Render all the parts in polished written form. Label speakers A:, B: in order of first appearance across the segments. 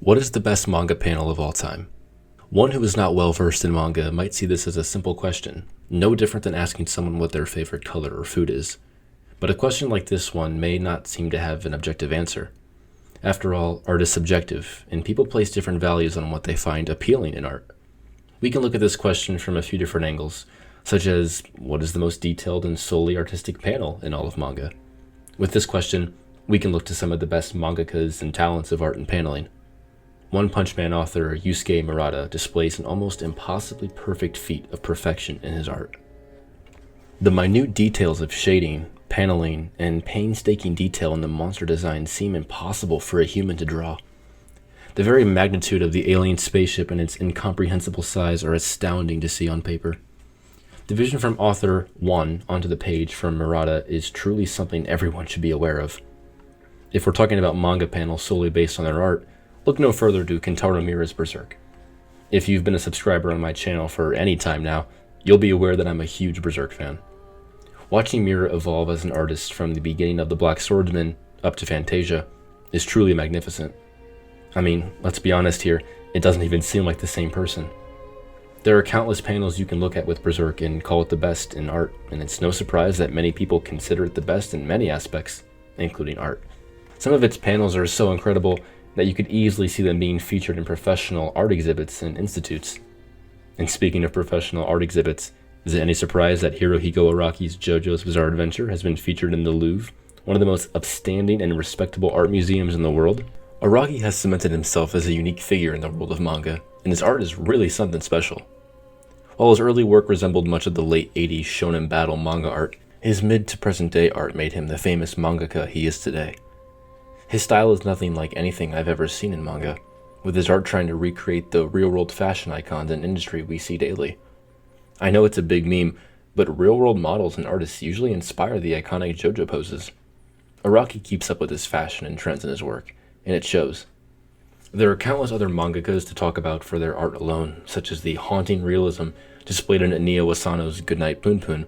A: What is the best manga panel of all time? One who is not well versed in manga might see this as a simple question, no different than asking someone what their favorite color or food is. But a question like this one may not seem to have an objective answer. After all, art is subjective, and people place different values on what they find appealing in art. We can look at this question from a few different angles, such as what is the most detailed and solely artistic panel in all of manga? With this question, we can look to some of the best mangakas and talents of art and paneling. One Punch Man author Yusuke Murata displays an almost impossibly perfect feat of perfection in his art. The minute details of shading, paneling, and painstaking detail in the monster design seem impossible for a human to draw. The very magnitude of the alien spaceship and its incomprehensible size are astounding to see on paper. The vision from author 1 onto the page from Murata is truly something everyone should be aware of. If we're talking about manga panels solely based on their art, look no further to Kentaro Miura's Berserk. If you've been a subscriber on my channel for any time now, you'll be aware that I'm a huge Berserk fan. Watching Miura evolve as an artist from the beginning of the Black Swordsman up to Fantasia is truly magnificent. I mean, let's be honest here, it doesn't even seem like the same person. There are countless panels you can look at with Berserk and call it the best in art, and it's no surprise that many people consider it the best in many aspects, including art. Some of its panels are so incredible that you could easily see them being featured in professional art exhibits and institutes. And speaking of professional art exhibits, is it any surprise that Hirohiko Araki's JoJo's Bizarre Adventure has been featured in the Louvre, one of the most upstanding and respectable art museums in the world? Araki has cemented himself as a unique figure in the world of manga, and his art is really something special. While his early work resembled much of the late 80s shonen battle manga art, his mid to present day art made him the famous mangaka he is today. His style is nothing like anything I've ever seen in manga, with his art trying to recreate the real-world fashion icons and industry we see daily. I know it's a big meme, but real-world models and artists usually inspire the iconic JoJo poses. Araki keeps up with his fashion and trends in his work, and it shows. There are countless other mangakas to talk about for their art alone, such as the haunting realism displayed in Aniya Wasano's Goodnight Punpun,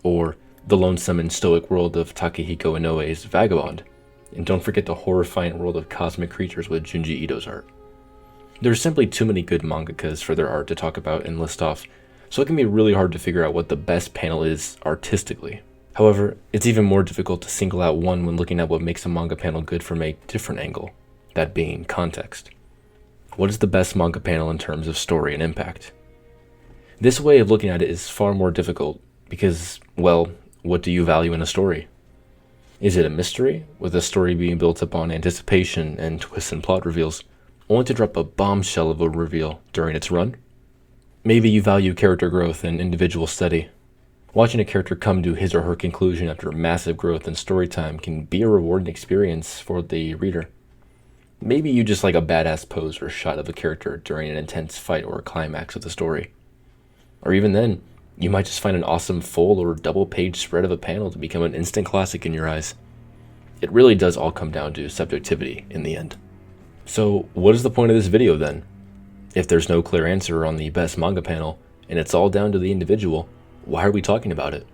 A: or the lonesome and stoic world of Takehiko Inoue's Vagabond, and don't forget the horrifying world of cosmic creatures with Junji Ito's art. There are simply too many good mangakas for their art to talk about and list off, so it can be really hard to figure out what the best panel is artistically. However, it's even more difficult to single out one when looking at what makes a manga panel good from a different angle, that being context. What is the best manga panel in terms of story and impact? This way of looking at it is far more difficult because, well, what do you value in a story? Is it a mystery, with a story being built upon anticipation and twists and plot reveals, only to drop a bombshell of a reveal during its run? Maybe you value character growth and individual study. Watching a character come to his or her conclusion after massive growth and story time can be a rewarding experience for the reader. Maybe you just like a badass pose or shot of a character during an intense fight or climax of the story. Or even then, you might just find an awesome full or double page spread of a panel to become an instant classic in your eyes. It really does all come down to subjectivity in the end. So what is the point of this video then? If there's no clear answer on the best manga panel, and it's all down to the individual, why are we talking about it?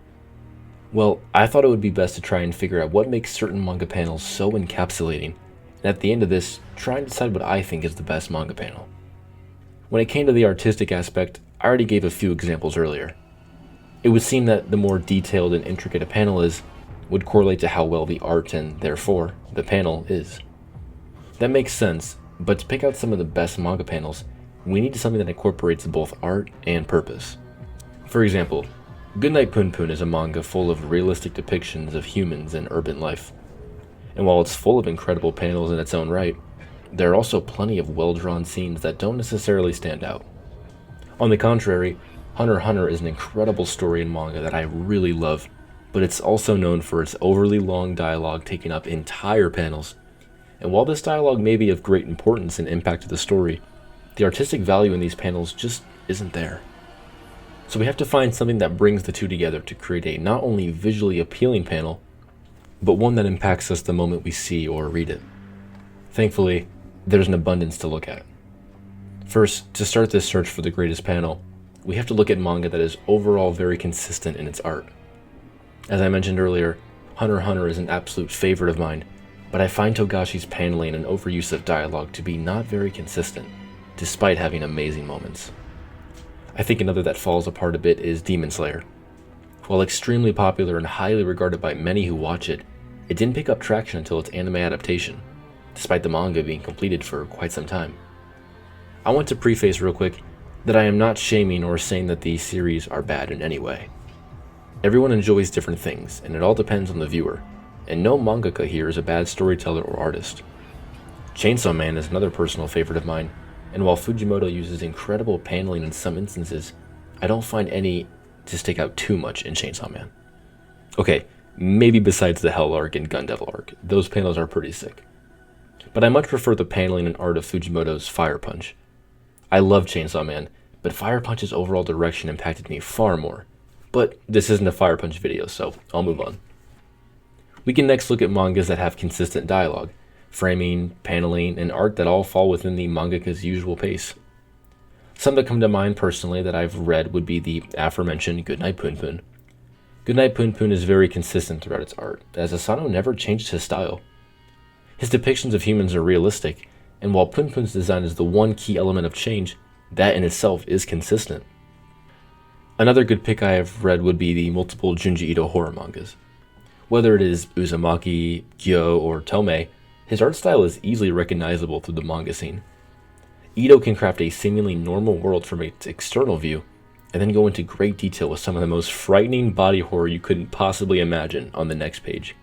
A: Well, I thought it would be best to try and figure out what makes certain manga panels so encapsulating, and at the end of this, try and decide what I think is the best manga panel. When it came to the artistic aspect, I already gave a few examples earlier. It would seem that the more detailed and intricate a panel is, would correlate to how well the art and, therefore, the panel is. That makes sense, but to pick out some of the best manga panels, we need something that incorporates both art and purpose. For example, Goodnight Punpun is a manga full of realistic depictions of humans and urban life. And while it's full of incredible panels in its own right, there are also plenty of well-drawn scenes that don't necessarily stand out. On the contrary, Hunter x Hunter is an incredible story in manga that I really love, but it's also known for its overly long dialogue taking up entire panels. And while this dialogue may be of great importance and impact to the story, the artistic value in these panels just isn't there. So we have to find something that brings the two together to create a not only visually appealing panel, but one that impacts us the moment we see or read it. Thankfully, there's an abundance to look at. First, to start this search for the greatest panel, we have to look at manga that is overall very consistent in its art. As I mentioned earlier, Hunter x Hunter is an absolute favorite of mine, but I find Togashi's paneling and overuse of dialogue to be not very consistent, despite having amazing moments. I think another that falls apart a bit is Demon Slayer. While extremely popular and highly regarded by many who watch it, it didn't pick up traction until its anime adaptation, despite the manga being completed for quite some time. I want to preface real quick that I am not shaming or saying that these series are bad in any way. Everyone enjoys different things, and it all depends on the viewer, and no mangaka here is a bad storyteller or artist. Chainsaw Man is another personal favorite of mine, and while Fujimoto uses incredible paneling in some instances, I don't find any to stick out too much in Chainsaw Man. Okay, maybe besides the Hell arc and Gun Devil arc, those panels are pretty sick. But I much prefer the paneling and art of Fujimoto's Fire Punch. I love Chainsaw Man, but Fire Punch's overall direction impacted me far more. But this isn't a Fire Punch video, so I'll move on. We can next look at mangas that have consistent dialogue, framing, paneling, and art that all fall within the mangaka's usual pace. Some that come to mind personally that I've read would be the aforementioned Goodnight Punpun. Goodnight Punpun is very consistent throughout its art, as Asano never changed his style. His depictions of humans are realistic, and while Punpun's design is the one key element of change, that in itself is consistent. Another good pick I have read would be the multiple Junji Ito horror mangas. Whether it is Uzumaki, Gyo, or Tomei, his art style is easily recognizable through the manga scene. Ito can craft a seemingly normal world from its external view, and then go into great detail with some of the most frightening body horror you couldn't possibly imagine on the next page.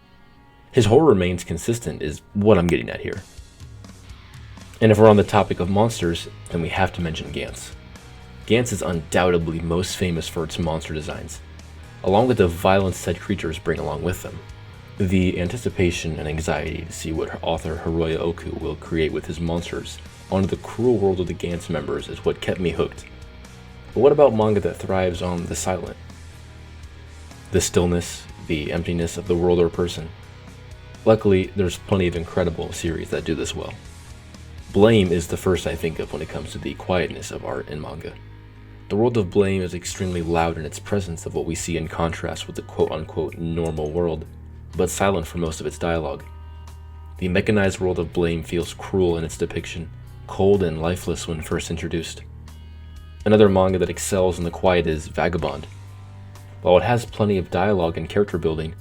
A: His horror remains consistent is what I'm getting at here. And if we're on the topic of monsters, then we have to mention Gantz. Gantz is undoubtedly most famous for its monster designs, along with the violence said creatures bring along with them. The anticipation and anxiety to see what author Hiroya Oku will create with his monsters onto the cruel world of the Gantz members is what kept me hooked. But what about manga that thrives on the silent? The stillness, the emptiness of the world or person? Luckily, there's plenty of incredible series that do this well. Blame is the first I think of when it comes to the quietness of art in manga. The world of Blame is extremely loud in its presence of what we see in contrast with the quote-unquote normal world, but silent for most of its dialogue. The mechanized world of Blame feels cruel in its depiction, cold and lifeless when first introduced. Another manga that excels in the quiet is Vagabond. While it has plenty of dialogue and character building,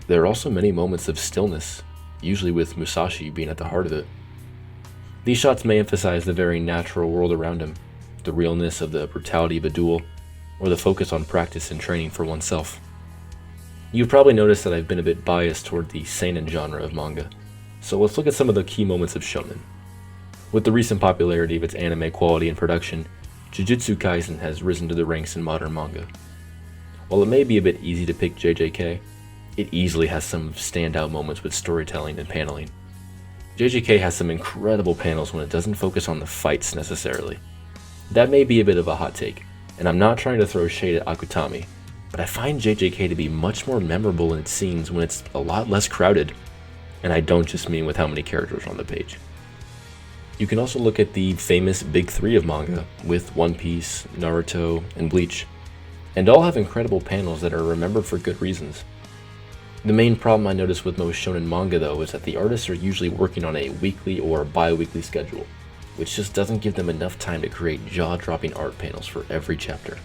A: there are also many moments of stillness, usually with Musashi being at the heart of it. These shots may emphasize the very natural world around him, the realness of the brutality of a duel, or the focus on practice and training for oneself. You've probably noticed that I've been a bit biased toward the seinen genre of manga, so let's look at some of the key moments of shonen. With the recent popularity of its anime quality and production, Jujutsu Kaisen has risen to the ranks in modern manga. While it may be a bit easy to pick JJK, it easily has some standout moments with storytelling and paneling. JJK has some incredible panels when it doesn't focus on the fights necessarily. That may be a bit of a hot take, and I'm not trying to throw shade at Akutami, but I find JJK to be much more memorable in its scenes when it's a lot less crowded, and I don't just mean with how many characters are on the page. You can also look at the famous big three of manga with One Piece, Naruto, and Bleach, and all have incredible panels that are remembered for good reasons. The main problem I notice with most shonen manga though is that the artists are usually working on a weekly or bi-weekly schedule, which just doesn't give them enough time to create jaw-dropping art panels for every chapter.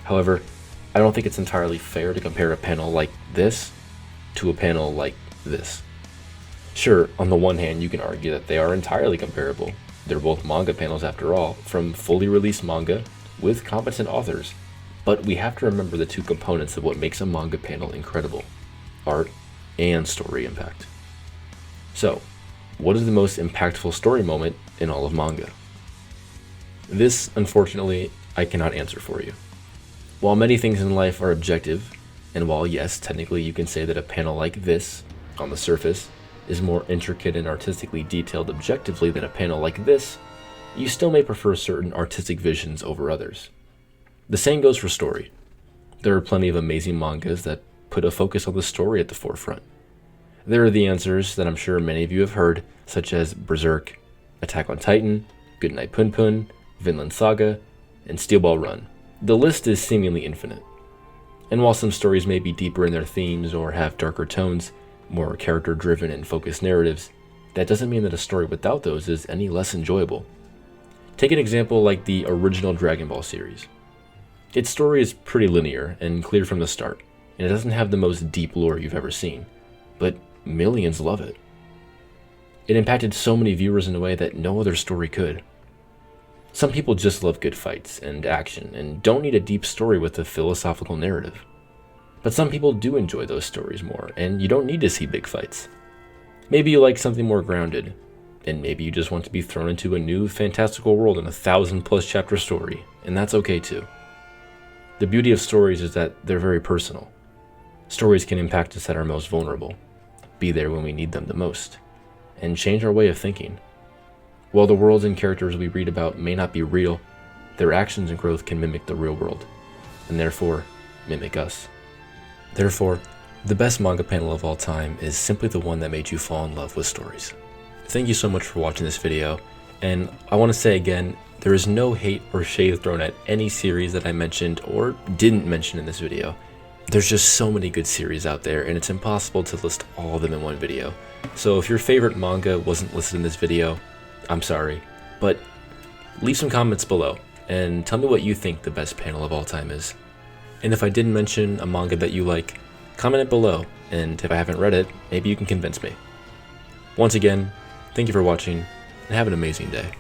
A: However, I don't think it's entirely fair to compare a panel like this to a panel like this. Sure, on the one hand you can argue that they are entirely comparable. They're both manga panels after all, from fully released manga with competent authors, but we have to remember the two components of what makes a manga panel incredible: art and story impact. So, what is the most impactful story moment in all of manga? This, unfortunately, I cannot answer for you. While many things in life are objective, and while yes, technically you can say that a panel like this, on the surface, is more intricate and artistically detailed objectively than a panel like this, you still may prefer certain artistic visions over others. The same goes for story. There are plenty of amazing mangas that put a focus on the story at the forefront. There are the answers that I'm sure many of you have heard, such as Berserk, Attack on Titan, Goodnight Punpun, Vinland Saga, and Steel Ball Run. The list is seemingly infinite. And while some stories may be deeper in their themes or have darker tones, more character-driven and focused narratives, that doesn't mean that a story without those is any less enjoyable. Take an example like the original Dragon Ball series. Its story is pretty linear and clear from the start, and it doesn't have the most deep lore you've ever seen, but millions love it. It impacted so many viewers in a way that no other story could. Some people just love good fights and action and don't need a deep story with a philosophical narrative. But some people do enjoy those stories more, and you don't need to see big fights. Maybe you like something more grounded, and maybe you just want to be thrown into a new fantastical world in a 1,000+ chapter story, and that's okay too. The beauty of stories is that they're very personal. Stories can impact us at our most vulnerable, be there when we need them the most, and change our way of thinking. While the worlds and characters we read about may not be real, their actions and growth can mimic the real world, and therefore mimic us. Therefore, the best manga panel of all time is simply the one that made you fall in love with stories. Thank you so much for watching this video, and I want to say again, there is no hate or shade thrown at any series that I mentioned or didn't mention in this video. There's just so many good series out there, and it's impossible to list all of them in one video. So if your favorite manga wasn't listed in this video, I'm sorry, but leave some comments below and tell me what you think the best panel of all time is. And if I didn't mention a manga that you like, comment it below, and if I haven't read it, maybe you can convince me. Once again, thank you for watching, and have an amazing day.